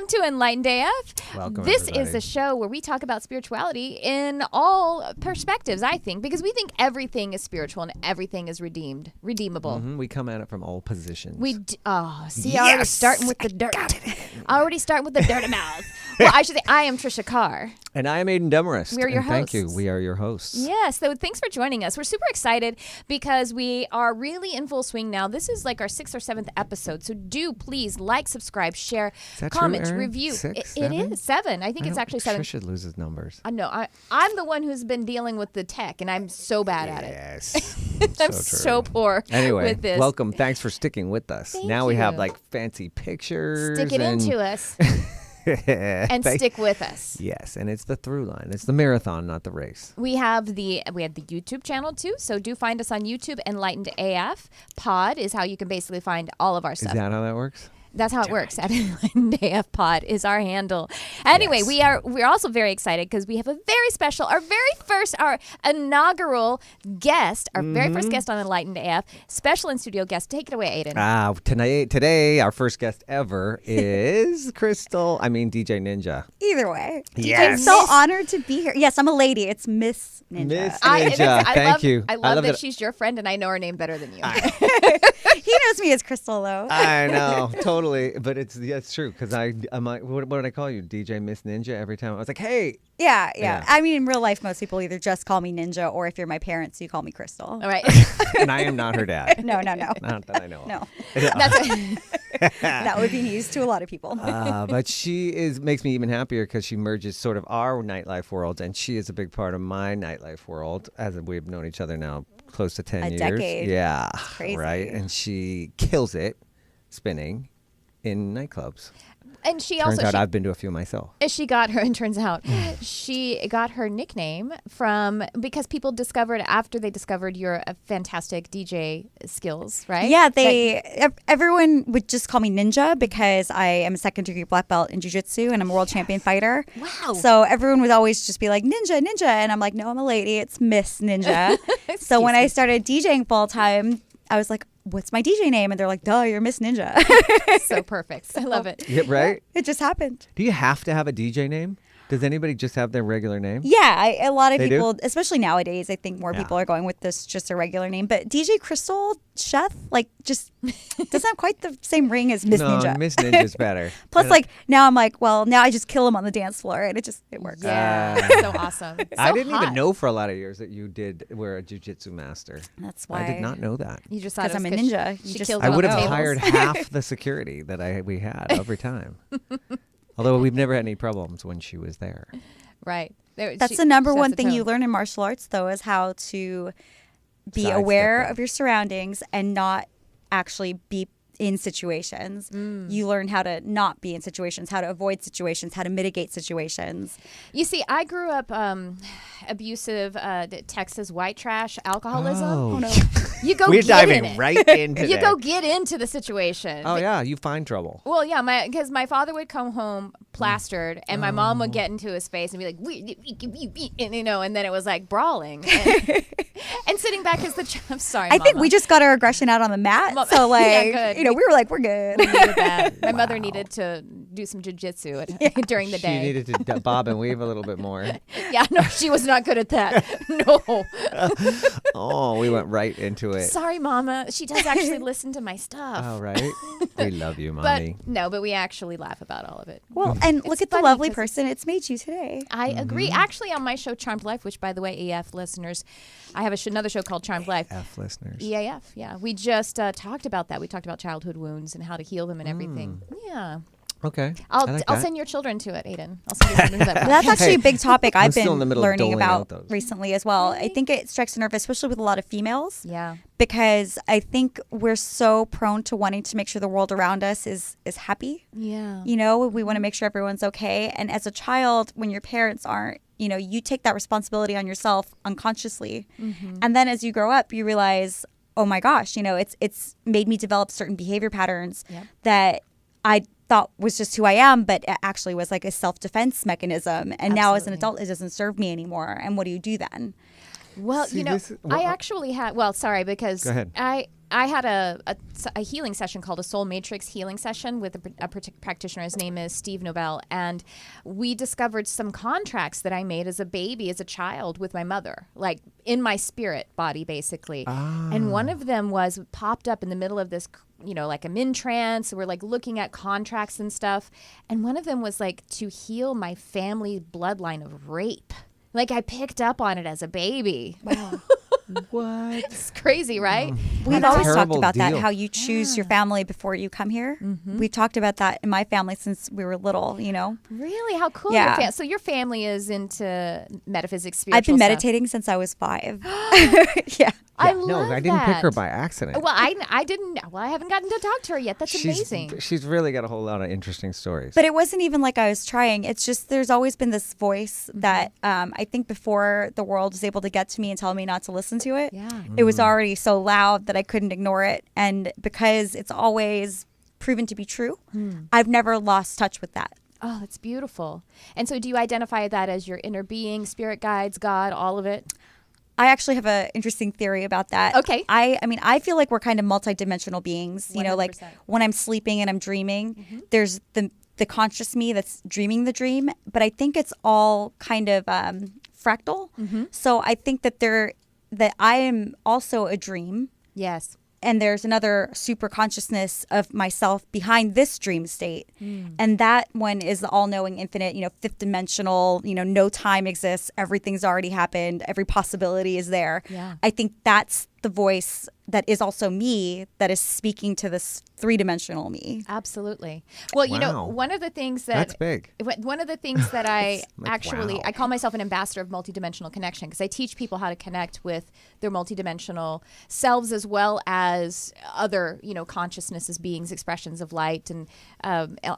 to Enlightened AF. Welcome, This everybody. is a show where we talk about spirituality in all perspectives, I think, because we think everything is spiritual and everything is redeemable. We come at it from all positions. Already starting with the dirt. Already starting with the dirty mouth. Well, I should say, I am Tricia Carr. And I am Aidan Demarest. We are your and Thank you. hosts. We are your hosts. Yes, so thanks for joining us. We're super excited because we are really in full swing now. This is like our 6th or 7th episode, so do please like, subscribe, share, Is that comment, true, Aaron? review. 6, It is 7. I think it's actually 7. Tricia loses numbers. No, I'm the one who's been dealing with the tech, and I'm so bad at it. Yes. I'm true. so poor Anyway, with this. welcome. Thanks for sticking with us. Thank now we have you. like fancy pictures. Stick it and into us and stick with us. Yes, and it's the through line. It's the marathon, not the race. We have the YouTube channel too, so do find us on YouTube. Enlightened AF Pod is how you can basically find all of our stuff. Is that how that works? That's how it works. At Enlightened AF Pod is our handle. Anyway, Yes. we're also very excited because we have a very special, our inaugural guest, our very first guest on Enlightened AF, special in studio guest. Take it away, Aidan. Today, our first guest ever is DJ Ninja. Either way. Yes. I'm so honored to be here. Yes, I'm a lady. It's Miss Ninja. Miss Ninja. Thank you. I love that she's your friend, and I know her name better than you. He knows me as Crystal, though. I know, totally. But it's true because I'm like, what did I call you? DJ MissNINJA every time. I was like, hey. Yeah. I mean, in real life, most people either just call me Ninja, or if you're my parents, you call me Crystal. All right. And I am not her dad. No. Not that I know of. No. That's That would be news to a lot of people. But she makes me even happier because she merges sort of our nightlife world, and she is a big part of my nightlife world, as we've known each other now close to 10 A years. decade. Yeah. It's crazy. Right? And she kills it spinning in nightclubs. and she Turns also out I've been to a few myself. she got her, and turns out she got her nickname because people discovered after they discovered your fantastic DJ skills, right? Yeah, everyone would just call me Ninja because I am a 2nd degree black belt in Ju-Jitsu and I'm a world champion fighter. Wow. So everyone would always just be like, Ninja. And I'm like, no, I'm a lady. It's Miss Ninja. So when I started DJing full time, I was like, what's my DJ name? And they're like, duh, you're Miss Ninja. So perfect. I love it. Yeah, right? It just happened. Do you have to have a DJ name? Does anybody just have their regular name? Yeah, a lot of They do? people, especially nowadays, I think more Yeah. people are going with this just a regular name. But DJ Crystal Chef, just doesn't have quite the same ring as Miss No, Ninja. Miss Ninja's better. Plus, now I'm like, well, now I just kill him on the dance floor, and it works. Yeah, so awesome. I So didn't hot. even know for a lot of years that you were a Jiu-Jitsu master. That's why. I did not know that. You just thought it Because was I'm a ninja. She You just- killed I it on would the have tables. hired half the security that we had every time. Although we've never had any problems when she was there. Right. That's the number one thing you learn in martial arts, though, is how to be Sidestep aware it. of your surroundings and not actually be in situations. You learn how to not be in situations, how to avoid situations, how to mitigate situations. You see, I grew up abusive Texas white trash alcoholism. Oh, no. You go We're get in diving it. right into You that. go get into the situation. Oh, yeah. You find trouble. Well, yeah, because my father would come home plastered, and my mom would get into his face and be like, and then it was like brawling. And sitting back as I'm sorry, I think Mama. we just got our aggression out on the mat. Mama- So, Yeah, good. we were like, we're good. We needed that. My mother needed to do some jiu-jitsu during the She day. needed to bob and weave a little bit more. Yeah, no, she was not good at that. No. Oh, we went right into it. Sorry, Mama. She does actually listen to my stuff. Oh, right. We love you, Mommy. But we actually laugh about all of it. Well, and look at the funny lovely 'cause person it's made you today. I Mm-hmm. agree. Actually, on my show, Charmed Life, which, by the way, EF listeners, I have another show called Charmed Life. F listeners. EAF, yeah. We just talked about that. We talked about childhood wounds and how to heal them and everything. Yeah. Okay. I'll I like I'll that. send your children to it, Aidan. I'll send your children to that. That's actually a big topic I'm I've still in the been middle of learning doling out about those. recently as well. Really? I think it strikes a nerve, especially with a lot of females. Yeah. Because I think we're so prone to wanting to make sure the world around us is happy. Yeah. We want to make sure everyone's okay. And as a child, when your parents aren't, you take that responsibility on yourself unconsciously. Mm-hmm. And then as you grow up, you realize, oh my gosh, it's made me develop certain behavior patterns Yep. that I thought was just who I am, but it actually was like a self-defense mechanism. And now as an Absolutely. adult, it doesn't serve me anymore. And what do you do then? Well, See, I actually had. Well, sorry, because Go ahead. I had a healing session called a Soul Matrix healing session with a practitioner. His name is Steve Novell, and we discovered some contracts that I made as a baby, as a child, with my mother, like in my spirit body, basically. And one of them popped up in the middle of this, like I'm in trance. We're like looking at contracts and stuff, and one of them was like to heal my family bloodline of rape. Like I picked up on it as a baby. Wow. What? It's crazy, right? We've That's a always talked terrible about that, deal. how you choose your family before you come here. We've talked about that in my family since we were little, Really? How cool. Yeah. So your family is into metaphysics, spiritual I've been stuff. meditating since I was 5. Yeah. I No, love I didn't pick her that. by accident. Well, I didn't. Well, I haven't gotten to talk to her yet. That's amazing. She's really got a whole lot of interesting stories. But it wasn't even like I was trying. It's just there's always been this voice that I think before the world was able to get to me and tell me not to listen to it, Yeah. it was already so loud that I couldn't ignore it. And because it's always proven to be true, I've never lost touch with that. Oh, that's beautiful. And so do you identify that as your inner being, spirit guides, God, all of it? I actually have an interesting theory about that. Okay. I mean, I feel like we're kind of multidimensional beings. Like 100%. when I'm sleeping and I'm dreaming, there's the conscious me that's dreaming the dream, but I think it's all kind of fractal. So I think that I am also a dream, Yes. and there's another super consciousness of myself behind this dream state. And that one is the all-knowing infinite, fifth dimensional, no time exists. Everything's already happened. Every possibility is there. Yeah. I think that's the voice that is also me that is speaking to this three-dimensional me. Absolutely. Well, Wow. one of the things that That's big. One of the things that I like, actually wow. I call myself an ambassador of multidimensional connection because I teach people how to connect with their multidimensional selves as well as other consciousnesses, beings, expressions of light, and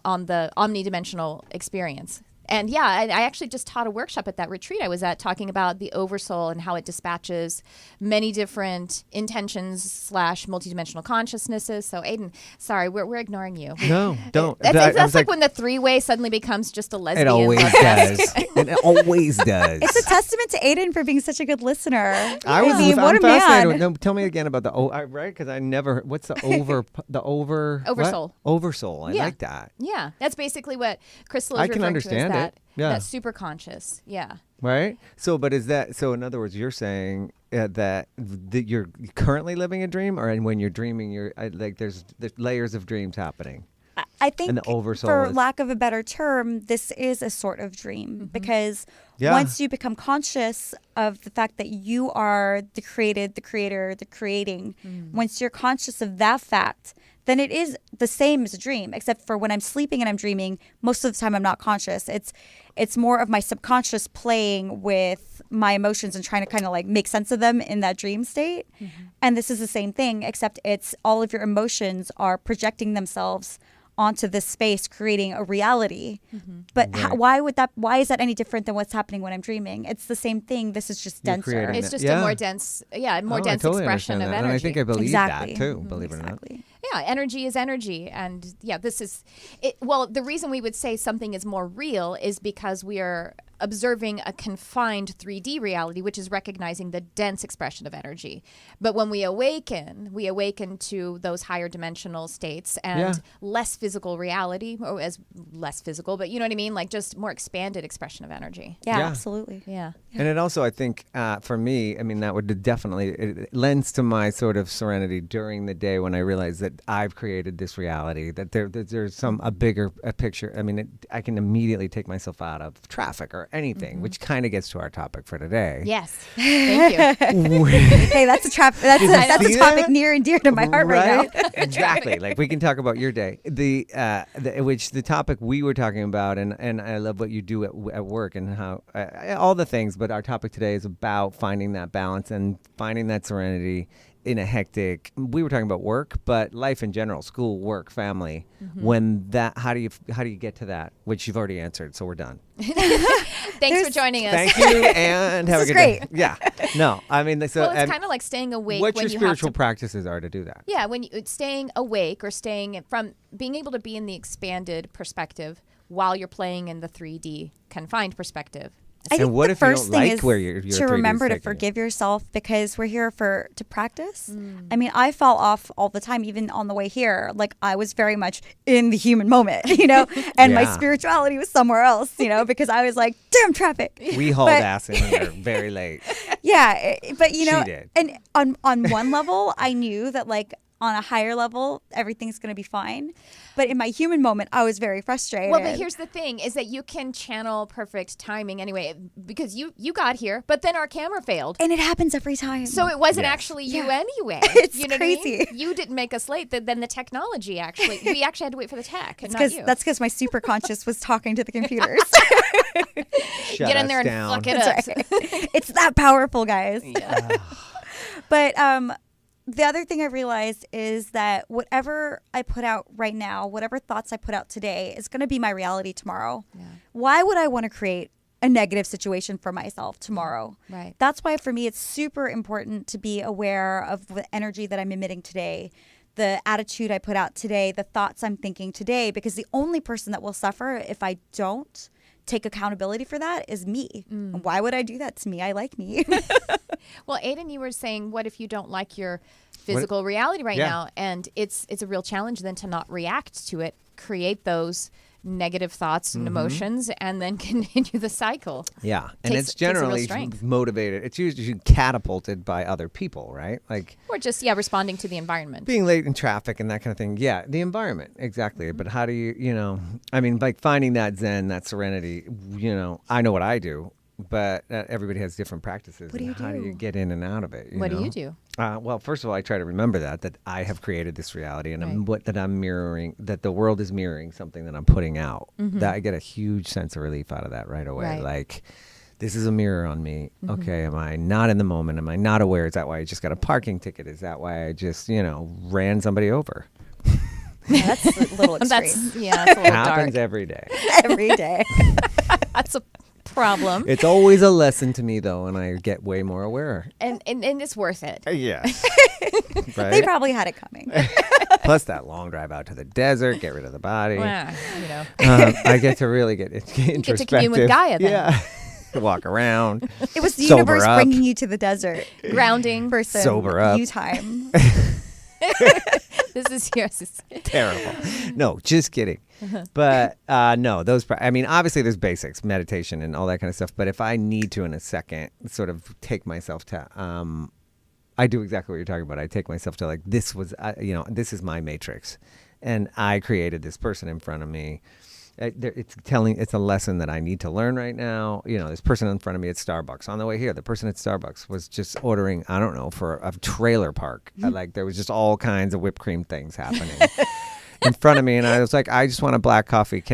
on the omnidimensional experience. And yeah, I actually just taught a workshop at that retreat I was at talking about the oversoul and how it dispatches many different intentions / multidimensional consciousnesses. So Aidan, sorry, we're ignoring you. No, don't. That's like when the three-way suddenly becomes just a lesbian. It always love fest. does. It always does. It's a testament to Aidan for being such a good listener. I was mean, what I'm a fascinated. man. No, tell me again about right? Because I never. What's the over Oversoul. What? Oversoul. I Yeah. like that. Yeah, that's basically what Crystal is I can referring understand to as it. Yeah. that super conscious. Yeah. Right. So, but is that so? In other words, you're saying that you're currently living a dream, or when you're dreaming, there's layers of dreams happening. I think, And the oversoul for is- lack of a better term, this is a sort of dream because Yeah. once you become conscious of the fact that you are the created, the creator, the creating, once you're conscious of that fact, then it is the same as a dream, except for when I'm sleeping and I'm dreaming, most of the time I'm not conscious. It's more of my subconscious playing with my emotions and trying to kind of like make sense of them in that dream state. And this is the same thing, except it's all of your emotions are projecting themselves onto this space, creating a reality. But Right. why is that any different than what's happening when I'm dreaming? It's the same thing. This is just You're denser. creating It's it. just Yeah. a more dense, Oh, I dense totally expression understand of that. energy. And I think I believe Exactly. that too. Believe it or not. Exactly. Yeah, energy is energy. And yeah, this is it. Well, the reason we would say something is more real is because we are observing a confined 3D reality, which is recognizing the dense expression of energy. But when we awaken to those higher dimensional states and Yeah. less physical reality, or as less physical, but you know what I mean? Like just more expanded expression of energy. Yeah, Yeah. absolutely. Yeah. And it also, I think, for me, I mean, that would definitely, it lends to my sort of serenity during the day when I realize that I've created this reality, that there's a bigger picture. I mean, I can immediately take myself out of traffic or anything, which kind of gets to our topic for today. Yes. Thank you. Hey, that's a trap. That's see a topic that? near and dear to my heart right now. Exactly. Like we can talk about your day. The topic we were talking about, and I love what you do at work and how all the things. But our topic today is about finding that balance and finding that serenity in a hectic. We were talking about work, but life in general, school, work, family. How do you get to that? Which you've already answered, so we're done. Thanks for joining us. Thank you, and have a is good great. day. Yeah. No, I mean, so Well, it's kind of like staying awake what when your you spiritual have to. practices are to do that. Yeah, when it's staying awake or staying from being able to be in the expanded perspective while you're playing in the 3D confined perspective. I think And what the if you first don't thing like is where your to 3D is remember to taking you? forgive yourself, because we're here to practice. I mean, I fall off all the time, even on the way here. Like, I was very much in the human moment, and my Yeah. spirituality was somewhere else, because I was like, damn traffic. We hauled But- ass in here very late. Yeah, but She did. and on one level, I knew that, like, on a higher level, everything's going to be fine. But in my human moment, I was very frustrated. Well, but here's the thing is that you can channel perfect timing anyway, because you got here, but then our camera failed. And it happens every time. So it wasn't Yes. actually you Yeah. anyway. It's you know what I mean? crazy. You didn't make us late. Then the technology we actually had to wait for the tech, and not because you. that's because my superconscious was talking to the computers. Shut Get in us there and down. fuck it up. That's right. It's that powerful, guys. Yeah. But the other thing I realized is that whatever I put out right now, whatever thoughts I put out today, is going to be my reality tomorrow. Yeah. Why would I want to create a negative situation for myself tomorrow? Right. That's why for me it's super important to be aware of the energy that I'm emitting today, the attitude I put out today, the thoughts I'm thinking today, because the only person that will suffer if I don't take accountability for that is me. Why would I do that to me? I like me. Well, Aidan, you were saying, what if you don't like your physical reality right Yeah. now? And it's a real challenge then to not react to it, create those negative thoughts and emotions, and then continue the cycle. Yeah, and Takes- it's takes a real generally strength. motivated. It's usually catapulted by other people, right? Like Or just, responding to the environment. being late in traffic and that kind of thing. Yeah, the environment, exactly. But how do you, I mean, like finding that zen, that serenity, I know what I do, but everybody has different practices. What do and you how do do? you get in and out of it? What do know? you do? Well, first of all, I try to remember that I have created this reality, and Right. that I'm mirroring, that the world is mirroring something that I'm putting out. That I get a huge sense of relief out of that right away. Right. Like, this is a mirror on me. Okay, am I not in the moment? Am I not aware? Is that why I just got a parking ticket? Is that why I just, ran somebody over? That's a little extreme. That's a little Happens dark. every day. Every day. That's a problem. It's always a lesson to me, though, and I get way more aware. And it's worth it. Yes. They Right? probably had it coming. Plus that long drive out to the desert, get rid of the body. Well, I get to really get introspective. get to commune with Gaia then. Yeah. Walk around. It was the Sober universe up. bringing you to the desert grounding. for some Sober up. you time. This is yours. Terrible. No, just kidding. But no, obviously there's basics, meditation and all that kind of stuff. But if I need to in a second sort of take myself to, I do exactly what you're talking about. I take myself to like, this is my matrix. And I created this person in front of me. It's a lesson that I need to learn right now. This person in front of me at Starbucks on the way here, the person at Starbucks was just ordering, I don't know, for a trailer park. Like there was just all kinds of whipped cream things happening in front of me. And I was like, I just want a black coffee.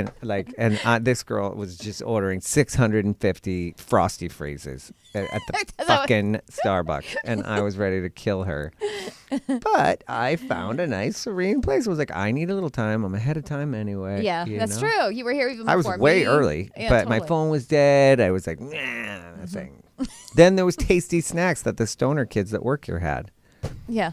This girl was just ordering 650 Frosty freezes at the fucking Starbucks. And I was ready to kill her. But I found a nice serene place. I was like, I need a little time. I'm ahead of time anyway. Yeah, that's true. You were here even before I was way me. early, Yeah, but my totally. phone was dead. I was like, nah, that thing. Then there was tasty snacks that the stoner kids that work here had. Yeah.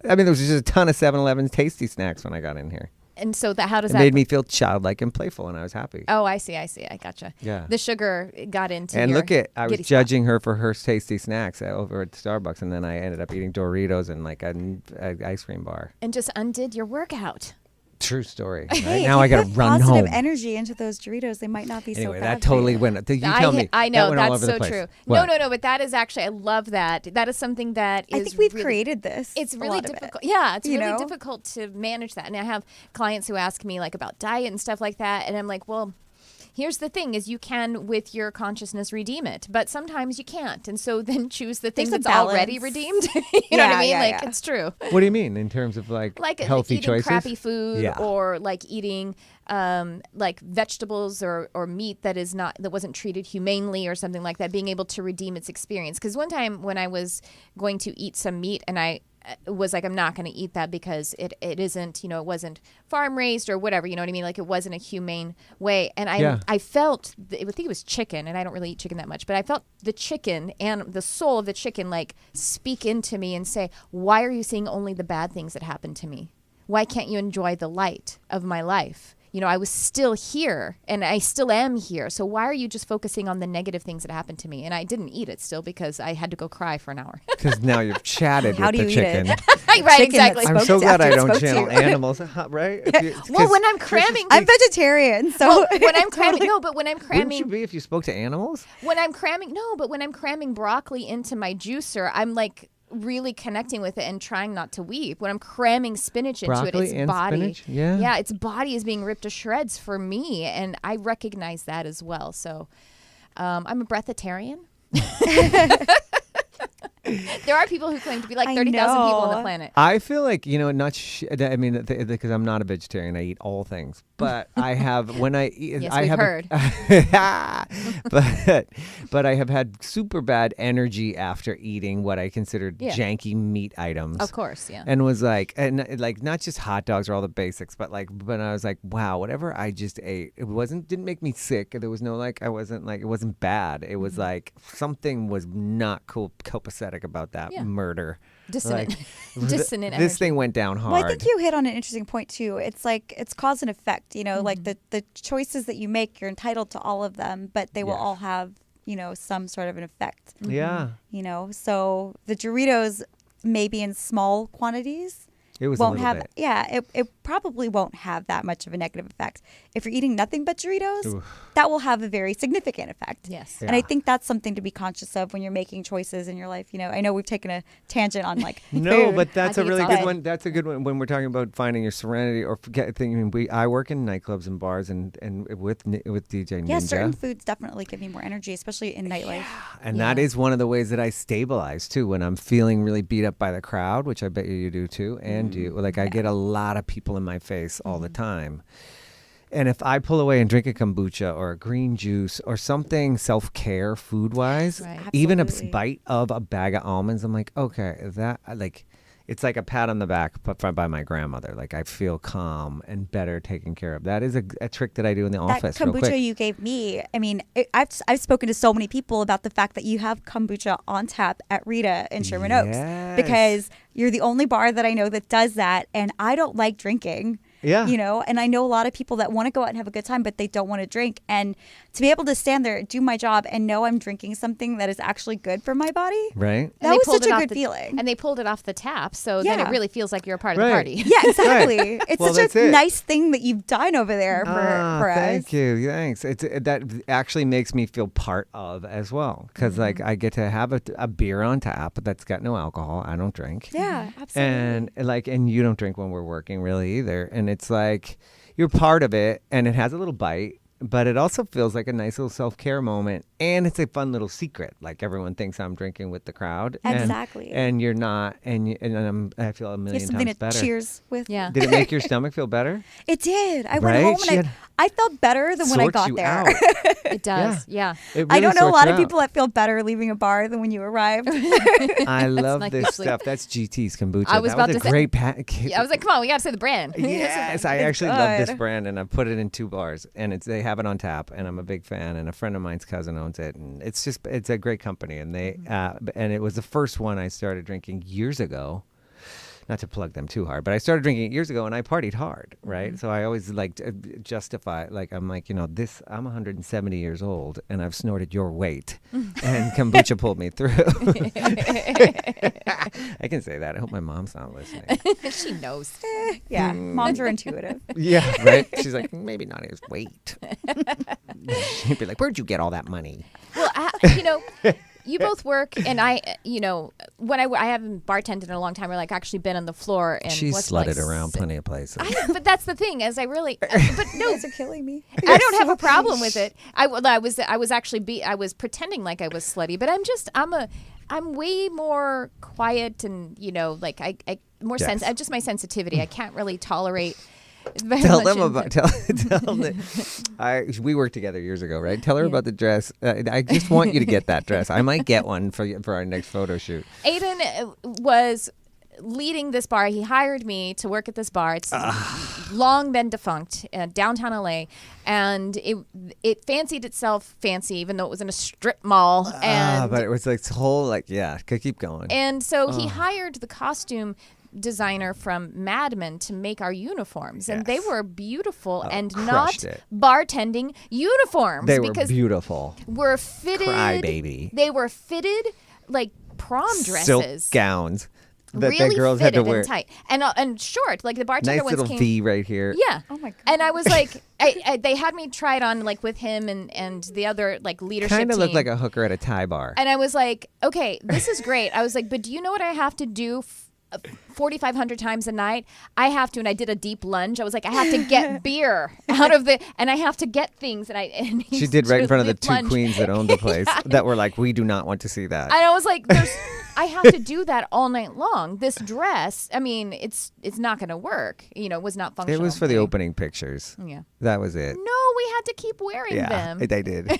I mean, there was just a ton of 7-Eleven tasty snacks when I got in here. And so how does It that made me feel childlike and playful, and I was happy. Oh, I see. I gotcha. Yeah. The sugar got into And your look at, I was giddy spot. judging her for her tasty snacks over at Starbucks, and then I ended up eating Doritos and like an ice cream bar. And just undid your workout. True story. Hey, Right if now I you got to put run positive home. energy into those Doritos, they might not be Anyway, so bad. that totally for you. went. You tell me. I know. That went all That's over the so place. true. What? No, but that is actually, I love that. That is something that is I think we've really, created this. It's a really lot of it. difficult. Yeah, it's You really know? difficult to manage that. And I have clients who ask me like about diet and stuff like that. And I'm like, well, here's the thing is you can, with your consciousness, redeem it. But sometimes you can't. And so then choose the thing There's a that's already balance. redeemed. You know what I Yeah, mean? yeah, Like, yeah. it's true. What do you mean in terms of like healthy eating choices? crappy food Yeah. or like eating like vegetables or meat that wasn't treated humanely or something like that, being able to redeem its experience. Because one time when I was going to eat some meat and I was like, I'm not going to eat that because it isn't, it wasn't farm raised or whatever, you know what I mean? Like it wasn't a humane way. And I felt, I think it was chicken, and I don't really eat chicken that much, but I felt the chicken and the soul of the chicken like speak into me and say, why are you seeing only the bad things that happen to me? Why can't you enjoy the light of my life? I was still here and I still am here. So why are you just focusing on the negative things that happened to me? And I didn't eat it still because I had to go cry for an hour. Because now you've chatted How with do the you eat chicken. it? Right, Chicken exactly. that I'm so glad I After it don't spoke to channel you. animals, right? Well, when I'm cramming, I'm vegetarian, so well, when I'm cramming, no, but when I'm Wouldn't you cramming, be if you spoke to animals? when I'm cramming broccoli into my juicer, I'm like really connecting with it and trying not to weep. When I'm cramming spinach into Broccoli it, its and body, spinach? Yeah. yeah, its body is being ripped to shreds for me, and I recognize that as well. So, I'm a breatharian. There are people who claim to be like I 30,000 people on the know. planet. I feel like, I mean, because I'm not a vegetarian, I eat all things. But I have, when I eat, Yes, I we've have heard. but I have had super bad energy after eating what I considered Yeah. janky meat items. Of course, yeah. And was like, not just hot dogs or all the basics, but I was like, wow, whatever I just ate, didn't make me sick. There was no it wasn't bad. It was like something was not copacetic about that Yeah. murder. Dissonant, Like, dissonant this energy. thing went down hard. Well, I think you hit on an interesting point too. It's like it's cause and effect. Like the choices that you make, you're entitled to all of them, but they will Yeah. all have some sort of an effect. Yeah. So the Doritos, maybe in small quantities, It was won't a little have. bit. Yeah, it probably won't have that much of a negative effect. If you're eating nothing but Doritos, Oof. that will have a very significant effect. Yes. Yeah. And I think that's something to be conscious of when you're making choices in your life. I know we've taken a tangent on No, food. but that's I a think really it's good all one. That's a good one when we're talking about finding your serenity or thinking. I work in nightclubs and bars and with DJ Yeah, Ninja. certain foods definitely give me more energy, especially in nightlife. And that is one of the ways that I stabilize too when I'm feeling really beat up by the crowd, which I bet you do too. And you, I get a lot of people in my face all the time. And if I pull away and drink a kombucha or a green juice or something self-care food-wise, Right. even a Absolutely. bite of a bag of almonds, I'm like, okay, it's like a pat on the back by my grandmother. Like I feel calm and better taken care of. That is a trick that I do in the That office. Real kombucha quick. you gave me, I mean, I've spoken to so many people about the fact that you have kombucha on tap at Rita in Sherman Oaks Yes. because you're the only bar that I know that does that, and I don't like drinking. Yeah. And I know a lot of people that want to go out and have a good time, but they don't want to drink. And to be able to stand there, do my job, and know I'm drinking something that is actually good for my body, Right? that they was pulled such it a off good feeling. And they pulled it off the tap, so then Yeah. it really feels like you're a part of Right. the party. Yeah, exactly. It's Well, such that's a it. nice thing that you've done over there for us. Thank you. Thanks. That actually makes me feel part of as well because I get to have a beer on tap that's got no alcohol. I don't drink. Yeah, absolutely. And you don't drink when we're working really either. And it's like you're part of it, and it has a little bite. But it also feels like a nice little self-care moment, and it's a fun little secret. Like everyone thinks I'm drinking with the crowd, Exactly. and you're not, I feel a You have million something times to better. cheers with. Yeah. Did it make your stomach feel better? It did. I went Right? home She and had- I felt better than when I Sorts got you there. out. It does. Yeah. It I really don't know a sorts lot you of out. people that feel better leaving a bar than when you arrived. I love like this usually- stuff. That's GT's kombucha. I was that about was to a say- great Yeah, I was like, come on, we got to say the brand. Yes, I It's actually love this good. brand, and I put it in 2 bars, and they have it on tap, and I'm a big fan. And a friend of mine's cousin owns it, and it's a great company, and and it was the first one I started drinking years ago. Not to plug them too hard, but I started drinking it years ago, and I partied hard, right? So I always justify, I'm like, I'm 170 years old, and I've snorted your weight, and kombucha pulled me through. I can say that. I hope my mom's not listening. She knows. Yeah, moms are intuitive. Yeah, right. She's like, maybe not his weight. She'd be like, where'd you get all that money? Well, you both work, and I haven't bartended in a long time, or actually been on the floor. And She's what's slutted around plenty of places. But that's the thing, but no, You guys are killing me. I don't have a problem with it. I was pretending like I was slutty, but I'm way more quiet and I more Yes. just my sensitivity. I can't really tolerate. very Tell much them in- about tell them. We worked together years ago, right? Tell her about the dress. I just want you to get that dress. I might get one for our next photo shoot. Aidan was leading this bar. He hired me to work at this bar. It's long been defunct, downtown LA, and it fancied itself fancy, even though it was in a strip mall. And But it was like this whole keep going. And so he hired the costume designer from Mad Men to make our uniforms, and they Yes. were beautiful and not crushed it. bartending uniforms. They were because beautiful. were fitted. Crybaby. They were fitted like prom dresses. Silk gowns that really the girls fitted had to wear. and tight and short. Like the bartender Nice ones little came. V right here. Yeah. Oh my god. And I was like, they had me try it on like with him and the other like leadership Kind of team. looked like a hooker at a Thai bar. And I was like, okay, this is great. I was like, but do you know what I have to do 4,500 times a night? I have to, and I did a deep lunge. I was like, I have to get beer out of and I have to get things. And She did right in front of the deep two lunge. queens that owned the place that were like, we do not want to see that. And I was like, I have to do that all night long. This dress, I mean, it's not going to work. It was not functional. It was for the opening pictures. Yeah. That was it. No, we had to keep wearing them. They did.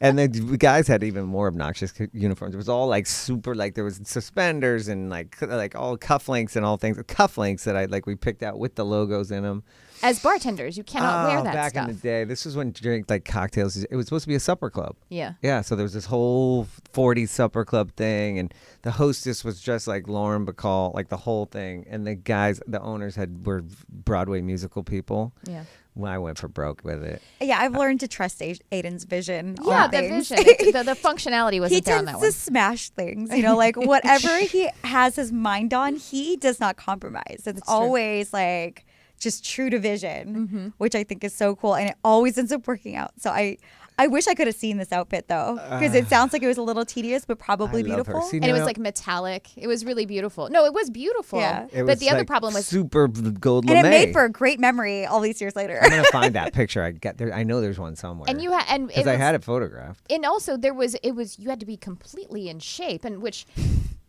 And the guys had even more obnoxious uniforms. It was all like super, like there was suspenders and like all cufflinks and all things. Cufflinks that we picked out with the logos in them. As bartenders, you cannot wear that back stuff. in the day. This was when drink like cocktails. It was supposed to be a supper club. Yeah. Yeah, so there was this whole 40s supper club thing, and the hostess was dressed like Lauren Bacall, like the whole thing. And the guys, the owners were Broadway musical people. Yeah. Well, I went for broke with it. Yeah, I've learned to trust Aidan's vision. Yeah, on the things. vision. The functionality wasn't He there on tends that to one. smash things, like whatever he has his mind on, he does not compromise. It's always like just true to vision, which I think is so cool, and it always ends up working out. So I wish I could have seen this outfit though, because it sounds like it was a little tedious, but probably I love her. beautiful. See, And it was now- like metallic. It was really beautiful. No, it was beautiful. Yeah. It But was the other like problem was super gold And lame. it made for a great memory all these years later. I'm gonna find that picture. I know there's one somewhere. and you had and because I had it photographed. and also you had to be completely in shape, and which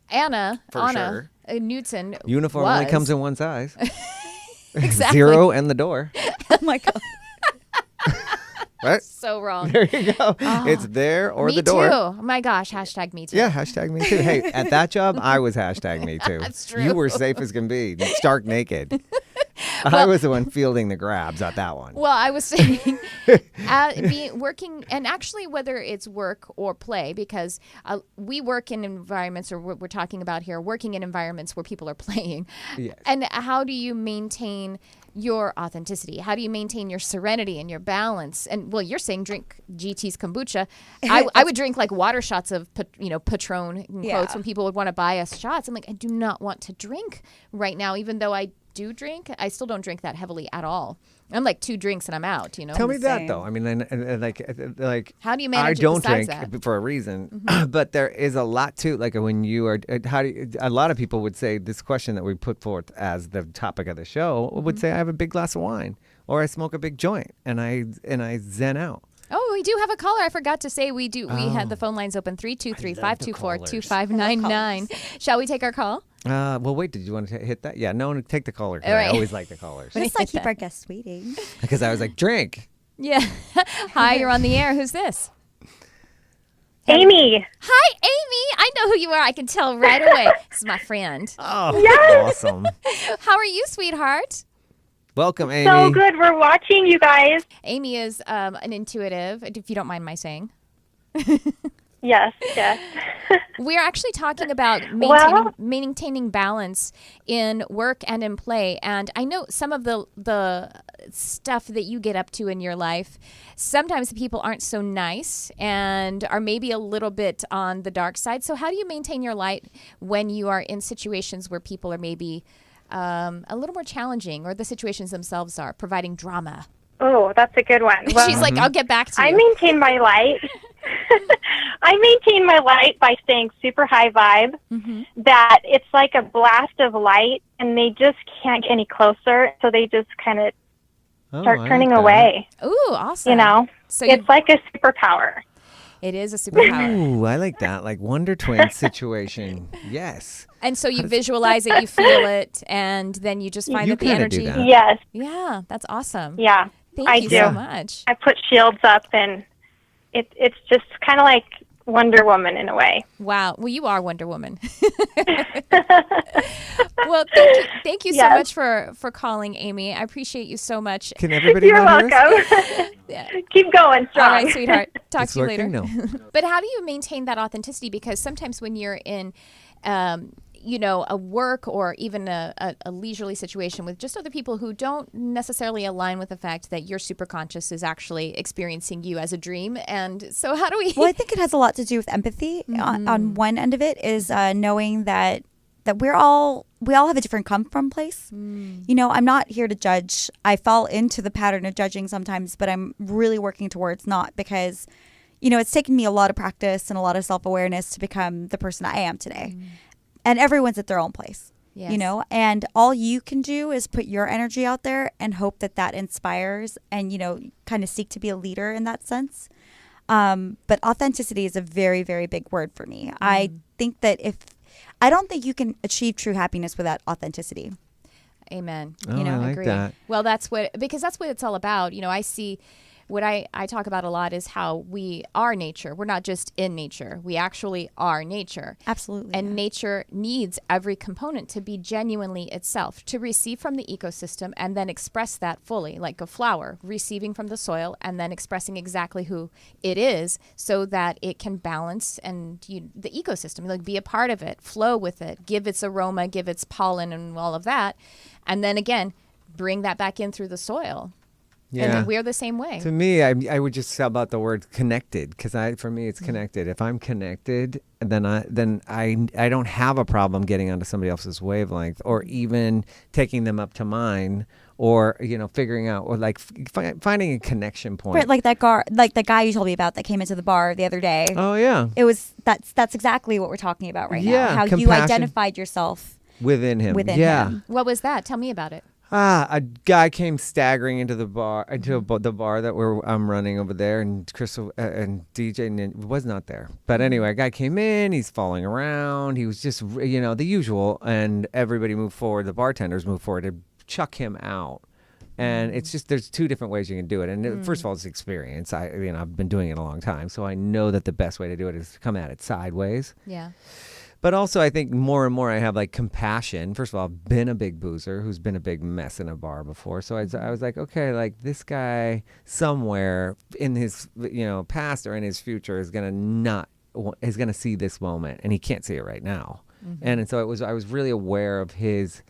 Anna For sure. Knudsen Uniform was. only comes in one size. Exactly. 0 and the door. Oh my god. Right? So wrong. There you go. It's there or Me the door. too. Oh my gosh, hashtag me too. Yeah, hashtag me too. Hey, at that job, I was hashtag me too. That's true. You were safe as can be, stark naked. I was the one fielding the grabs at that one. Well, I was saying, working, and actually whether it's work or play, because we work in environments, or what we're talking about here, working in environments where people are playing. Yes. And how do you maintain your authenticity? How do you maintain your serenity and your balance? And well, you're saying drink GT's kombucha. I would drink like water shots of Patron in Yeah. quotes when people would want to buy us shots. I'm like, I do not want to drink right now, even though I do drink. I still don't drink that heavily at all. I'm like 2 drinks and I'm out. Tell me that Same. though. I mean, and like How do you I manage it don't besides drink that? for a reason, but there is a lot to like when you are. A lot of people would say this question that we put forth as the topic of the show would say I have a big glass of wine or I smoke a big joint and I zen out. Oh, we do have a caller. I forgot to say we do. We had Oh. the phone lines open 323-524-2599. callers. Shall we take our call? Well, wait. Did you want to hit that? Yeah. No. Take the caller. 'Cause All right. I always like the callers Let's not hit keep that. our guests waiting. because I was like, drink. Yeah. Hi, you're on the air. Who's this? Amy. Hi, Amy. I know who you are. I can tell right away. This is my friend. Oh, awesome. How are you, sweetheart? Welcome, Amy. So good. We're watching you guys. Amy is an intuitive, if you don't mind my saying. Yes, yes. We're actually talking about maintaining balance in work and in play. And I know some of the stuff that you get up to in your life, sometimes people aren't so nice and are maybe a little bit on the dark side. So how do you maintain your light when you are in situations where people are maybe a little more challenging, or the situations themselves are providing drama? Oh, that's a good one. Well, She's like, I'll get back to you. I maintain my light. I maintain my light by staying super high vibe, that it's like a blast of light, and they just can't get any closer, so they just kind of start I like turning that. away, Ooh, awesome. So you- it's like a superpower. It is a superpower. Ooh, I like that. Like Wonder Twins situation. Yes. And so you visualize it, you feel it, and then you just find You that the kinda do energy. that. Yes, Yeah, that's awesome. yeah. Thank I you do. so much. I put shields up, and it's just kind of like Wonder Woman in a way. Wow. Well, you are Wonder Woman. Well, thank you so Yes. much for calling, Amy. I appreciate you so much. Can everybody You're not hear us? welcome. Yeah. Keep going strong. All right, sweetheart. Talk It's to you later. working? No. But how do you maintain that authenticity? Because sometimes when you're in, a work or even a leisurely situation with just other people who don't necessarily align with the fact that your superconscious is actually experiencing you as a dream. And so how do we... Well, I think it has a lot to do with empathy. On one end of it is knowing that we all have a different come from place. I'm not here to judge. I fall into the pattern of judging sometimes, but I'm really working towards not, because it's taken me a lot of practice and a lot of self-awareness to become the person I am today. And everyone's at their own place, and all you can do is put your energy out there and hope that inspires and, kind of seek to be a leader in that sense. But authenticity is a very, very big word for me. I think that I don't think you can achieve true happiness without authenticity. Amen. Oh, I like agree. that. Well, because that's what it's all about. I see what I talk about a lot is how we are nature. We're not just in nature. We actually are nature. Absolutely. And nature needs every component to be genuinely itself, to receive from the ecosystem and then express that fully, like a flower, receiving from the soil and then expressing exactly who it is so that it can balance the ecosystem, like be a part of it, flow with it, give its aroma, give its pollen and all of that. And then again, bring that back in through the soil. Yeah. And then we're the same way. To me, I would just sub out the word connected, because for me it's connected. If I'm connected, then I don't have a problem getting onto somebody else's wavelength, or even taking them up to mine, or figuring out, or like finding a connection point. Right, like that guy you told me about that came into the bar the other day. Oh yeah. That's exactly what we're talking about right now. Yeah, How you compassion identified yourself within him. him. What was that? Tell me about it. A guy came staggering into the bar, the bar that I'm running over there, and Crystal and DJ was not there. But anyway, a guy came in, he's falling around, he was just, the usual, and everybody moved forward, the bartenders moved forward to chuck him out. And it's just, there's two different ways you can do it. And first of all, it's experience. I've been doing it a long time, so I know that the best way to do it is to come at it sideways. Yeah. But also, I think more and more I have like compassion. First of all, I've been a big boozer who's been a big mess in a bar before. So I was like, okay, like this guy somewhere in his past or in his future is gonna see this moment, and he can't see it right now. And so I was really aware of his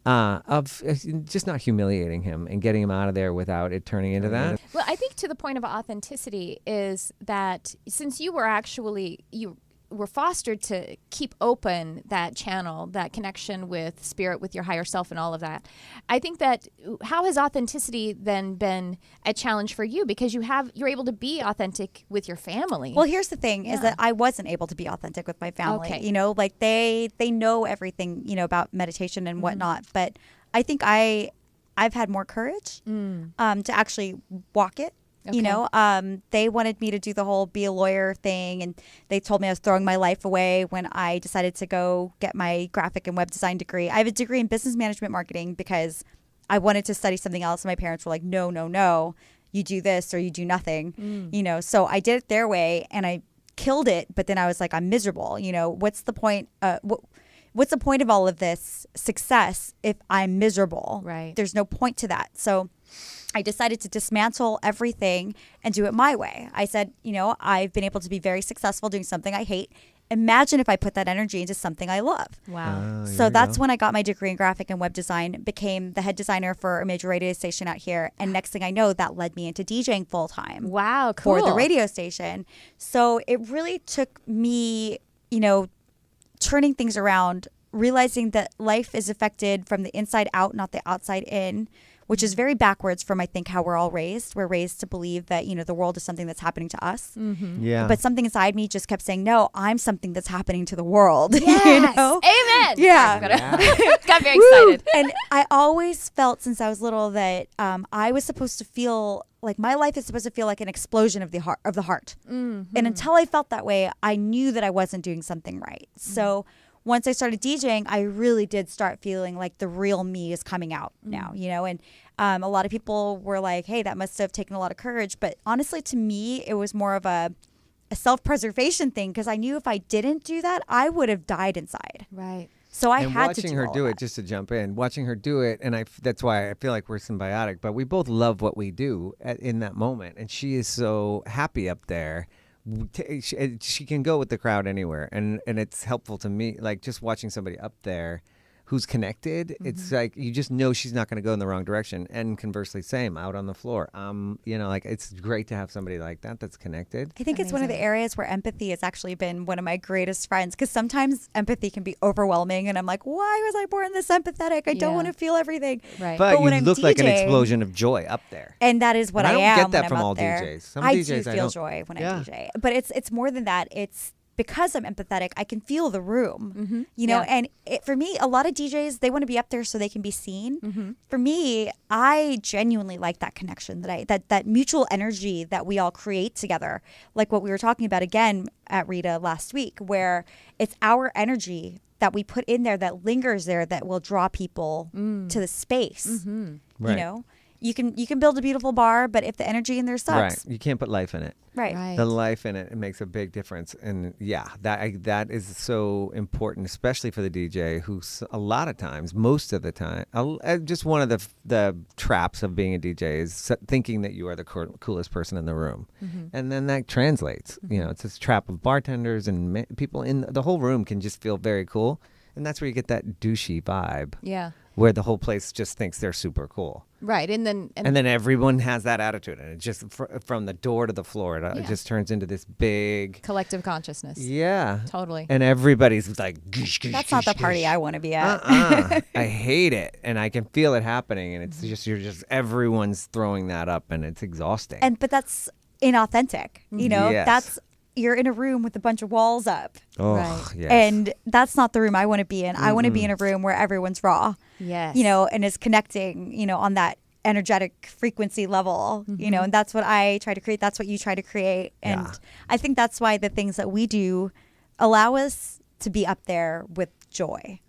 of just not humiliating him and getting him out of there without it turning into that. Well, I think to the point of authenticity is that since you were fostered to keep open that channel, that connection with spirit, with your higher self and all of that. I think that how has authenticity then been a challenge for you? Because you're able to be authentic with your family. Well, here's the thing is that I wasn't able to be authentic with my family. Okay. Like they know everything, about meditation and whatnot. But I think I've had more courage to actually walk it. Okay. They wanted me to do the whole be a lawyer thing, and they told me I was throwing my life away when I decided to go get my graphic and web design degree. I have a degree in business management marketing because I wanted to study something else, and my parents were like, no, you do this or you do nothing, so I did it their way and I killed it, but then I was like, I'm miserable. What's the point? What's the point of all of this success if I'm miserable? Right. There's no point to that. So I decided to dismantle everything and do it my way. I said, I've been able to be very successful doing something I hate. Imagine if I put that energy into something I love. Wow. So that's when I got my degree in graphic and web design, became the head designer for a major radio station out here. And next thing I know, that led me into DJing full time. Wow, cool. For the radio station. So it really took me, turning things around, realizing that life is affected from the inside out, not the outside in, which is very backwards from, I think, how we're all raised. We're raised to believe that, the world is something that's happening to us. Mm-hmm. Yeah. But something inside me just kept saying, no, I'm something that's happening to the world. Yes. Amen. Yeah. Got very excited. And I always felt since I was little that I was supposed to feel like my life is supposed to feel like an explosion of the heart. Mm-hmm. And until I felt that way, I knew that I wasn't doing something right. Mm-hmm. So once I started DJing, I really did start feeling like the real me is coming out now, and a lot of people were like, hey, that must have taken a lot of courage. But honestly, to me, it was more of a self-preservation thing, because I knew if I didn't do that, I would have died inside. Right. So I and had to do watching her do it, just to jump in, watching her do it, and that's why I feel like we're symbiotic, but we both love what we do in that moment. And she is so happy up there she can go with the crowd anywhere, and it's helpful to me, like just watching somebody up there who's connected. It's like you just know she's not going to go in the wrong direction, and conversely, same out on the floor. Like it's great to have somebody like that that's connected. I think it's one of the areas where empathy has actually been one of my greatest friends, because sometimes empathy can be overwhelming, and I'm like, why was I born this empathetic? I don't want to feel everything. Right. But when you I'm look like an DJing, explosion of joy up there. and that is what And I I am. don't get that when from I'm all up there. DJs. Some I DJs do I feel don't- joy when Yeah. I DJ, but it's more than that. It's because I'm empathetic, I can feel the room, you know, and for me, a lot of DJs, they want to be up there so they can be seen. For me, I genuinely like that connection, that mutual energy that we all create together. Like what we were talking about again at Rita last week, where it's our energy that we put in there that lingers there that will draw people to the space. Right. You know, you can build a beautiful bar, but if the energy in there Right. sucks, You can't put life in it. right. The life in it makes a big difference, and that is so important, especially for the DJ, who's a lot of times, most of the time, just one of the traps of being a DJ is thinking that you are the coolest person in the room, and then that translates. You know, it's this trap of bartenders and people in the whole room can just feel very cool, and that's where you get that douchey vibe. Yeah. Where the whole place just thinks they're super cool. Right. And then Everyone has that attitude, and it just from the door to the floor, it just turns into this big collective consciousness. Yeah, Totally. And everybody's like, "Gush, gush, That's not the gush, party gush." I want to be at. I hate it, and I can feel it happening, and it's just everyone's throwing that up, and it's exhausting. But that's inauthentic. You know, Yes. you're in a room with a bunch of walls up. Oh, Right. yes. And that's not the room I want to be in. I want to be in a room where everyone's raw. Yes. You know, and is connecting, you know, on that energetic frequency level, you know, and that's what I try to create. That's what you try to create. And I think that's why the things that we do allow us to be up there with joy.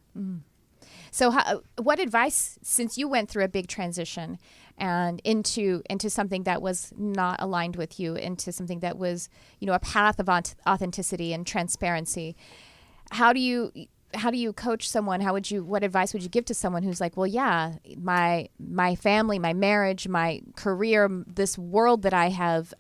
So what advice, since you went through a big transition and into something that was not aligned with you, into something that was, you know, a path of authenticity and transparency, how do you coach someone? What advice would you give to someone who's like, well, yeah, my family, my marriage, my career, this world that I have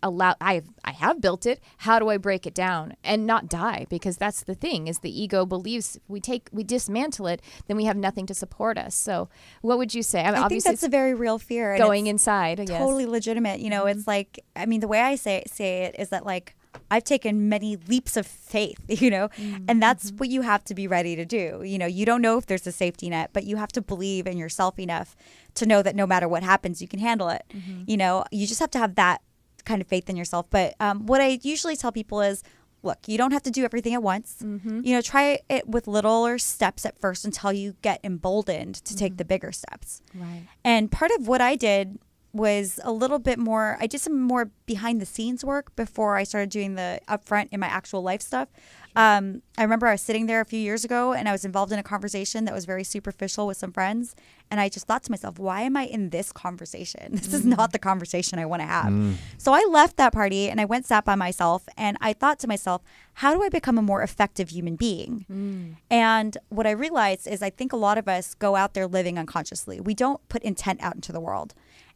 have built it. How do I break it down and not die? Because that's the thing, is the ego believes we dismantle it, then we have nothing to support us. So what would you say? I mean, I think obviously that's a very real fear. And going it's inside, I guess. totally legitimate. You know, it's like, I mean, the way I say it is that, like, I've taken many leaps of faith, you know, and that's what you have to be ready to do. You know, you don't know if there's a safety net, but you have to believe in yourself enough to know that no matter what happens, you can handle it. You know, you just have to have that kind of faith in yourself. But what I usually tell people is, look, you don't have to do everything at once. You know, try it with littler steps at first until you get emboldened to take the bigger steps. Right. And part of what I did was a little bit more, I did some more behind the scenes work before I started doing the upfront in my actual life stuff. I remember I was sitting there a few years ago and I was involved in a conversation that was very superficial with some friends. And I just thought to myself, why am I in this conversation? This is not the conversation I want to have. So I left that party and I went sat by myself and I thought to myself, how do I become a more effective human being? And what I realized is I think a lot of us go out there living unconsciously. We don't put intent out into the world.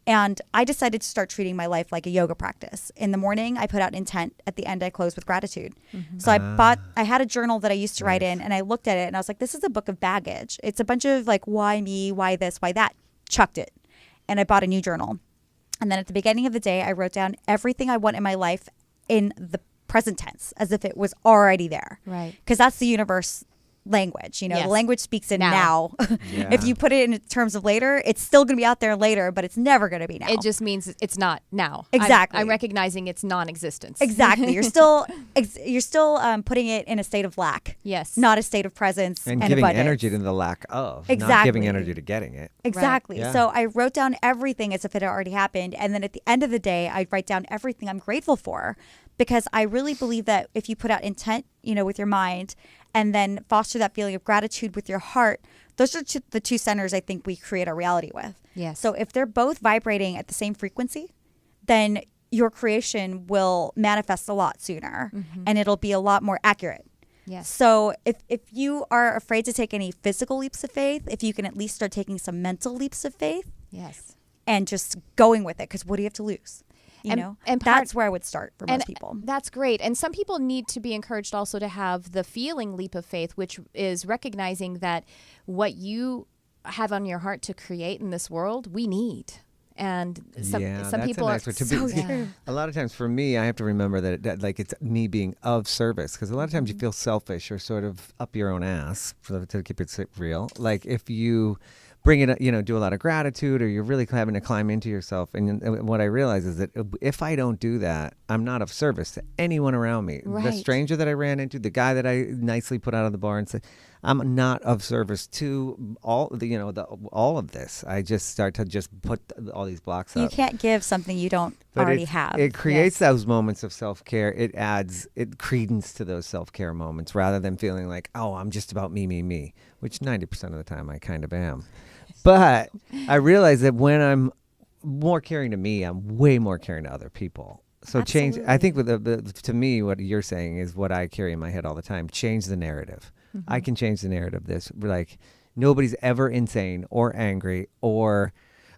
And I decided to start treating my life like a yoga practice. In the morning, I put out intent. At the end, I close with gratitude. So I had a journal that I used to write in, and I looked at it, and I was like, this is a book of baggage. It's a bunch of like, why me, why this, why that. Chucked it. And I bought a new journal. And then at the beginning of the day, I wrote down everything I want in my life in the present tense, as if it was already there. Right. Because that's the universe language. You know, Yes. the language speaks in Now. now. Yeah. If you put it in terms of later, it's still going to be out there later, but it's never going to be now. It just means it's not now. Exactly. I'm recognizing its non-existence. Exactly. You're still putting it in a state of lack. Yes. Not a state of presence and and giving abundance. energy to the lack of, not Exactly. giving energy to getting it. Exactly. Right. Yeah. So I wrote down everything as if it had already happened. And then at the end of the day, I write down everything I'm grateful for, because I really believe that if you put out intent, you know, with your mind and then foster that feeling of gratitude with your heart, those are the two centers I think we create our reality with. Yes. So if they're both vibrating at the same frequency, then your creation will manifest a lot sooner and it'll be a lot more accurate. Yes. So if you are afraid to take any physical leaps of faith, if you can at least start taking some mental leaps of faith Yes. and just going with it, because what do you have to lose? And that's where I would start for most people. That's great. And some people need to be encouraged also to have the feeling leap of faith, which is recognizing that what you have on your heart to create in this world, we need. And some people are a lot of times for me, I have to remember that like it's me being of service, because a lot of times you feel selfish or sort of up your own ass, to keep it real. Like if you bring it, do a lot of gratitude, or you're really having to climb into yourself. And what I realize is that if I don't do that, I'm not of service to anyone around me. Right. The stranger that I ran into, the guy that I nicely put out of the bar and said, I'm not of service to all of this. I just start to just put all these blocks up. You can't give something you don't already have. It creates those moments of self-care. It adds credence to those self-care moments, rather than feeling like, oh, I'm just about me, which 90% of the time I kind of am. But I realize that when I'm more caring to me, I'm way more caring to other people. So change. I think to me, what you're saying is what I carry in my head all the time. Change the narrative. Mm-hmm. I can change the narrative. Like nobody's ever insane or angry or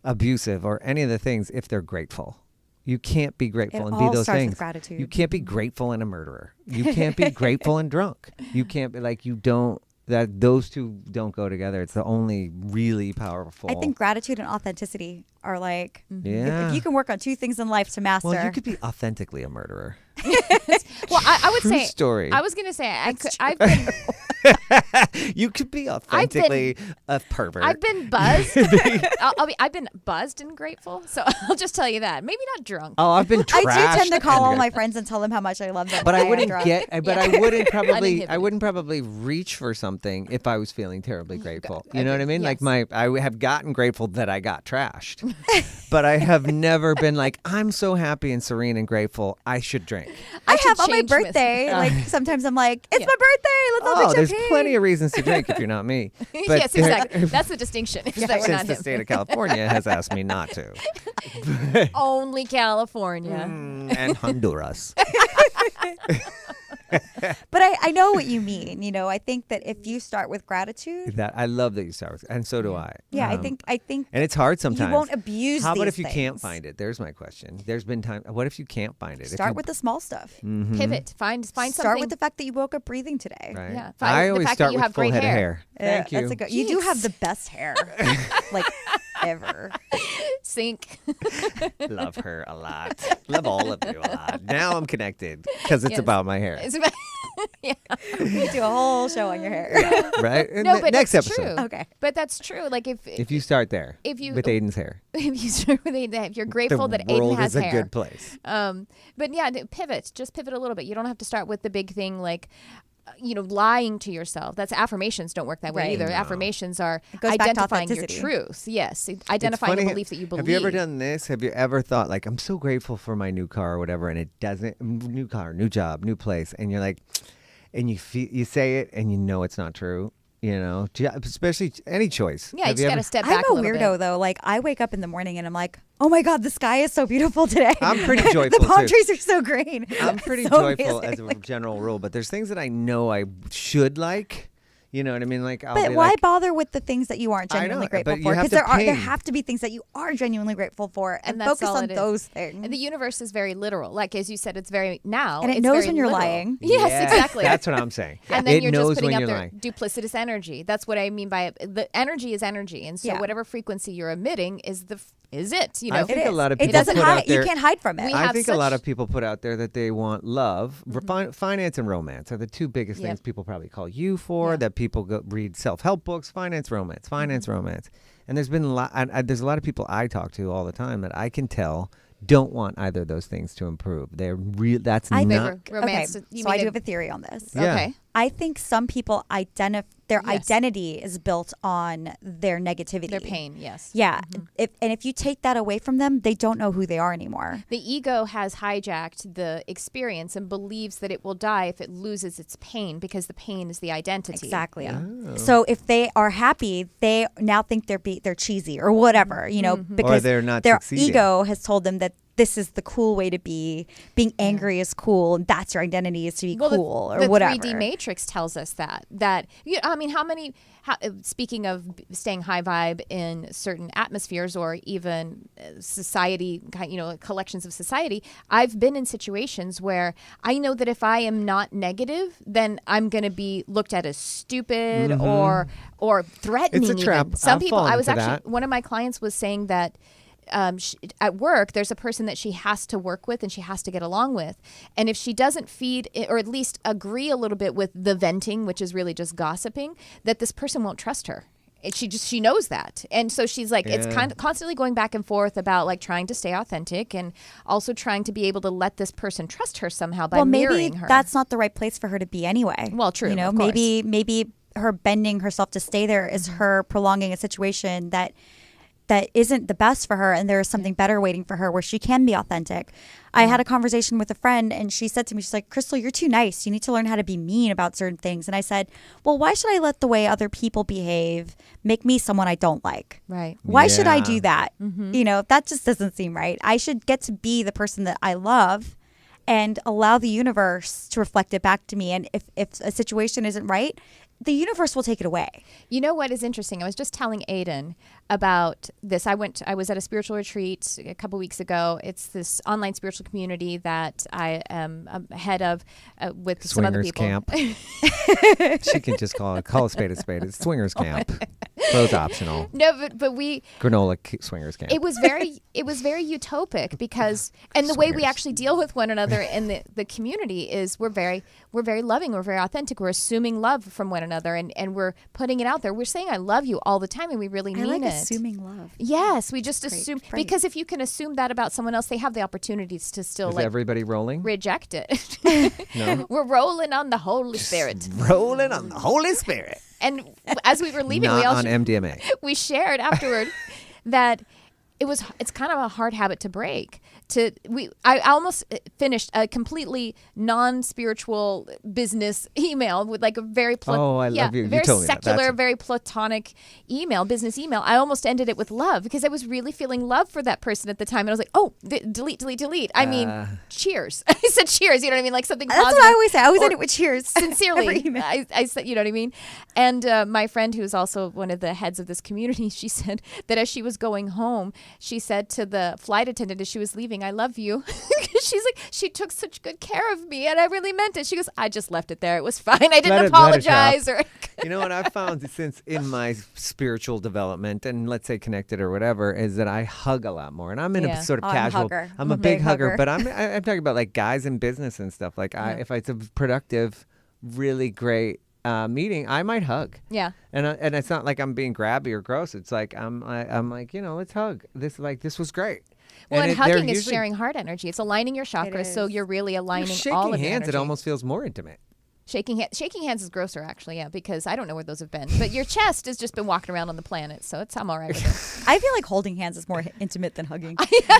abusive or any of the things if they're grateful. You can't be grateful and be those things. With gratitude. You can't be grateful and a murderer. You can't be grateful and drunk. You can't be like, you don't. That those two don't go together. It's the only really powerful. I think gratitude and authenticity are like, yeah. If you can work on two things in life to master. Well, you could be authentically a murderer. Well, I would True say. Story. I was going to say I've been. You could be authentically a pervert. I've been buzzed. I've been buzzed and grateful. So I'll just tell you that. Maybe not drunk. Oh, I've been trashed. I do tend to call all my friends and tell them how much I love them. But I wouldn't drunk. I wouldn't probably reach for something if I was feeling terribly grateful. You know what I mean? Yes. Like I have gotten grateful that I got trashed, but I have never been like, I'm so happy and serene and grateful, I should drink. I have on my birthday. Like sometimes I'm like, it's my birthday. Let's all drink there's champagne. plenty of reasons to drink if you're not me. But Yes, exactly. That's the distinction. Is that we're since not the him. state of California has asked me not to. Only California. And Honduras. But I know what you mean. I think that if you start with gratitude. That I love that you start with, and so do I. Yeah, I think. And it's hard sometimes. You won't abuse. How about these if you things. can't find it? There's my question. There's been time. What if you can't find it? Start with the small stuff. Mm-hmm. Pivot. Find something. Start with the fact that you woke up breathing today. Right. Yeah. I the always fact that start you with have full great head of hair. hair. Thank you. You do have the best hair, like ever. Sink. Love her a lot. Love all of you a lot. Now I'm connected because it's Yes. about my hair. It's about- yeah. We could do a whole show on your hair. Right? No, but next that's episode. true. Okay. But that's true. Like If you start there with Aidan's hair, if you start with Aidan, if you're grateful the that Aidan world has is a hair. good place. But yeah, pivot. Just pivot a little bit. You don't have to start with the big thing like lying to yourself. That's affirmations don't work that way Right. either. No. Affirmations are goes back to identifying your authenticity. truth. Yes, identifying the funny, belief that you believe. Have you ever done this? Have you ever thought like, I'm so grateful for my new car or whatever, and it doesn't, new car, new job, new place, and you're like, and you say it and you know it's not true. Especially any choice. Yeah, you Have just got to step back I'm a a little weirdo bit. though. Like I wake up in the morning and I'm like, oh my God, the sky is so beautiful today. I'm pretty joyful The palm too. trees are so green. I'm pretty So joyful amazing. as a general rule, but there's things that I know I should like. You know what I mean? Like, I'll But be why like, bother with the things that you aren't I know, genuinely but grateful you for? have Because to there ping. have to be things that you are genuinely grateful for, and that's focus all on it is. those things. And the universe is very literal. Like as you said, it's very now. And it it's knows very when you're literal. lying. Yes, Yeah, exactly. That's what I'm saying. And then it you're knows just putting when up you're their lying. duplicitous energy. That's what I mean by it. The energy is energy, and so Yeah. whatever frequency you're emitting is it. I think a lot of people It doesn't put out hide. there. You can't hide from it. We I have think a lot such- of people put out there that they want love. Finance and romance are the two biggest Yep. things people probably call you for. Yeah. That people go read self-help books, finance, romance, romance. And there's been a lot. There's a lot of people I talk to all the time that I can tell don't want either of those things to improve. They're real. That's I not. think, romance. okay, You so I mean do it- have a theory on this. Yeah. Okay. I think some people their Yes. identity is built on their negativity, Their pain. Yes. Yeah, if you take that away from them, they don't know who they are anymore. The ego has hijacked the experience and believes that it will die if it loses its pain because the pain is the identity. Exactly. Yeah. So if they are happy, they now think they're cheesy or whatever, because Or they're not their succeeding. ego has told them that this is the cool way to be. Being angry is cool, and that's your identity, is to be cool or whatever. The 3D Matrix tells us that I mean, speaking of staying high vibe in certain atmospheres or even society, collections of society, I've been in situations where I know that if I am not negative, then I'm going to be looked at as stupid or threatening. It's a trap. Even. Some I've people, fallen I was for actually, that. one of my clients was saying that at work, there's a person that she has to work with and she has to get along with. And if she doesn't feed or at least agree a little bit with the venting, which is really just gossiping, that this person won't trust her. She knows that. And so she's like, it's kind of constantly going back and forth about like trying to stay authentic and also trying to be able to let this person trust her somehow by mirroring her. Maybe that's not the right place for her to be anyway. Well, true. Maybe her bending herself to stay there is her prolonging a situation that isn't the best for her, and there is something better waiting for her where she can be authentic. I had a conversation with a friend, and she said to me, she's like, Crystal, you're too nice. You need to learn how to be mean about certain things. And I said, well, why should I let the way other people behave make me someone I don't like? Right. Why should I do that? That just doesn't seem right. I should get to be the person that I love and allow the universe to reflect it back to me. And if a situation isn't right, the universe will take it away. You know what is interesting? I was just telling Aidan about this. I was at a spiritual retreat a couple weeks ago. It's this online spiritual community that I am head of with some other people. Camp. She can just call a spade a spade. It's swingers camp. Both optional. No, but we granola swingers camp. It was very utopic because the way we actually deal with one another in the community is we're very loving. We're very authentic. We're assuming love from one another and we're putting it out there. We're saying I love you all the time and we really mean it. Assuming love. Yes, we just assume because if you can assume that about someone else, they have the opportunities to still everybody rolling? Reject it. No. We're rolling on the Holy Spirit. Rolling on the Holy Spirit. And as we were leaving, Not on MDMA. We shared afterward that it's kind of a hard habit to break. I almost finished a completely non-spiritual business email with like a very love you. Very you told me secular, very platonic business email. I almost ended it with love because I was really feeling love for that person at the time, and I was like, oh, delete. I mean, cheers. I said cheers. You know what I mean? Like something. That's positive. what I always say. I always end it with cheers. Sincerely, I said, you know what I mean? And my friend, who's also one of the heads of this community, she said that as she was going home, she said to the flight attendant as she was leaving, I love you. She's like, she took such good care of me and I really meant it. She goes, I just left it there. It was fine. I didn't apologize. You know what I've found since in my spiritual development and let's say connected or whatever is that I hug a lot more. And I'm in a sort of casual. I'm a big hugger. But I'm talking about like guys in business and stuff. Like if it's a productive, really great meeting, I might hug. Yeah. And it's not like I'm being grabby or gross. It's like I'm like, let's hug. This was great. Well, and hugging is sharing heart energy. It's aligning your chakras, so you're really aligning all of your hands, energy. it almost feels more intimate. Shaking hands is grosser, actually, yeah, because I don't know where those have been. But your chest has just been walking around on the planet, so I'm all right with it. I feel like holding hands is more intimate than hugging.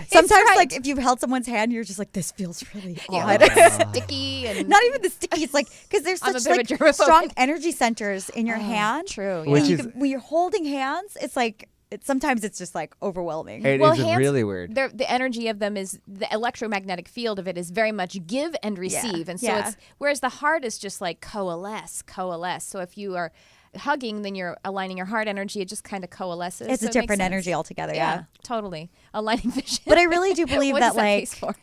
Sometimes, like, if you've held someone's hand, you're just like, this feels really odd. Sticky. And not even the sticky. It's like, because there's such like strong energy centers in your hand. True. Yeah. When you're holding hands, it's like, sometimes it's just like overwhelming. It is really weird. The energy of them is the electromagnetic field of it is very much give and receive, and so it's whereas the heart is just like coalesce. So if you are hugging, then you're aligning your heart energy. It just kind of coalesces. It's a different energy altogether. Yeah, totally aligning vision. But I really do believe what that is that like case for?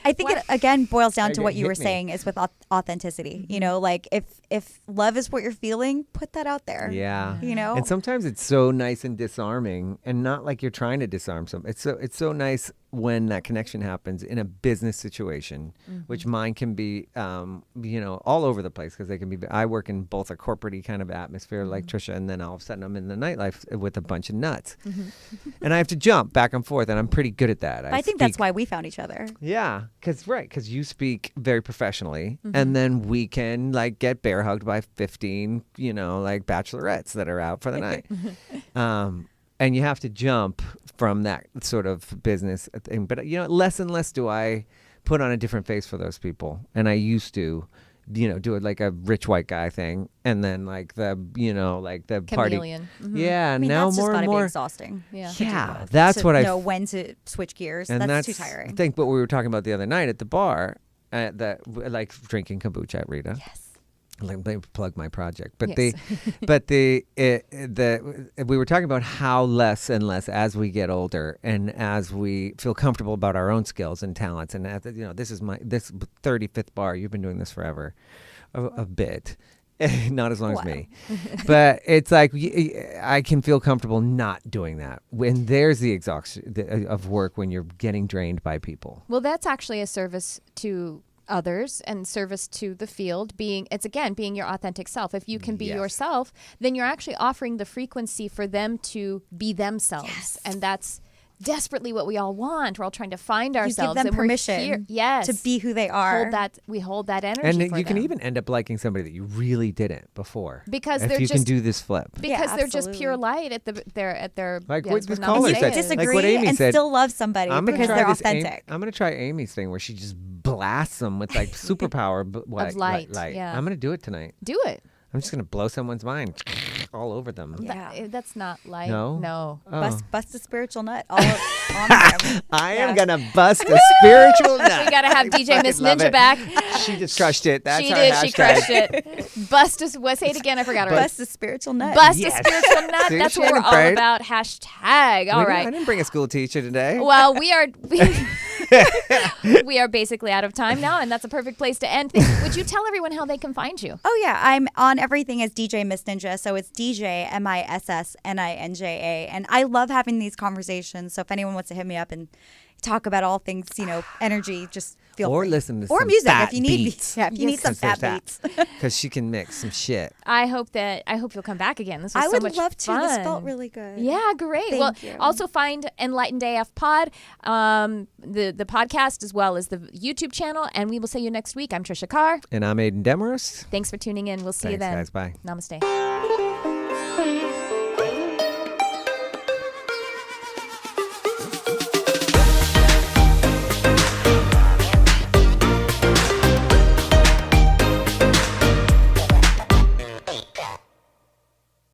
I think it again boils down to what you were saying is with authenticity. Mm-hmm. Like if love is what you're feeling, put that out there. Yeah. And sometimes it's so nice and disarming, and not like you're trying to disarm something. It's so nice when that connection happens in a business situation, which mine can be, all over the place because they can be. I work in both a corporate-y kind of atmosphere like Tricia, and then all of a sudden I'm in the nightlife with a bunch of nuts, and I have to jump back and forth, and I'm pretty good at that. I think that's why we found each other. Yeah, because you speak very professionally, and then we can like get bear hugged by 15, like bachelorettes that are out for the night. And you have to jump from that sort of business thing. But, less and less do I put on a different face for those people. And I used to. do it like a rich white guy thing, and then like the like the party. Chameleon. Mm-hmm. Yeah, I mean, now that's more just and gotta more. be exhausting. Yeah. Yeah, that's to what I know when to switch gears. and That's too tiring. I think what we were talking about the other night at the bar, that like drinking kombucha at Rita. Yes. Let me plug my project, but Yes. we were talking about how less and less as we get older and as we feel comfortable about our own skills and talents, and this is this 35th bar. You've been doing this forever, a bit. Not as long as me, but it's like I can feel comfortable not doing that when there's the exhaustion of work, when you're getting drained by people. Well, that's actually a service to others and service to the field. It's again being your authentic self. If you can be Yes. yourself, then you're actually offering the frequency for them to be themselves. Yes. And that's desperately what we all want. We're all trying to find You ourselves. give them and we're permission here- yes. to be who they are. We hold that energy And for you can them. even end up liking somebody that you really didn't before, Because if they're you can just- do this flip. because they're just absolutely. pure light at their Like yes, what this we're caller You namaste can said. is. Like disagree what Amy and said, still love somebody I'm gonna because try they're this authentic. I'm gonna try Amy's thing where she just blasts them with like superpower light, light. yeah. I'm gonna do it tonight. Do it. I'm just gonna blow someone's mind all over them. Yeah. That's not light. No? No. Oh. Bust a spiritual nut all on them. I am Yeah. gonna bust a spiritual nut. We gotta have DJ fucking love MissNINJA it. back. She just crushed it. That's She our did. hashtag. She crushed it. Bust us. Say it again. I forgot her. Bust a spiritual nut. Bust Yes. a spiritual nut. See, That's she what we're ain't all afraid. about. Hashtag. All I right. didn't bring a school teacher today. Well, we are basically out of time now, and that's a perfect place to end. Would you tell everyone how they can find you? Oh yeah, I'm on everything as DJ MissNINJA, so it's DJ MissNINJA, and I love having these conversations. So if anyone wants to hit me up and talk about all things, energy, just feel Or free. listen to or some music fat if you need. beats. Yeah, if you need some fat beats. Because she can mix some shit. I hope you'll come back again. This was I so would much love to. fun. This felt really good. Yeah, great. Thank Well, you. also find Enlightened AF Pod, the podcast, as well as the YouTube channel, and we will see you next week. I'm Tricia Carr. And I'm Aidan Demarest. Thanks for tuning in. We'll see you Thanks, then. guys. Bye. Namaste.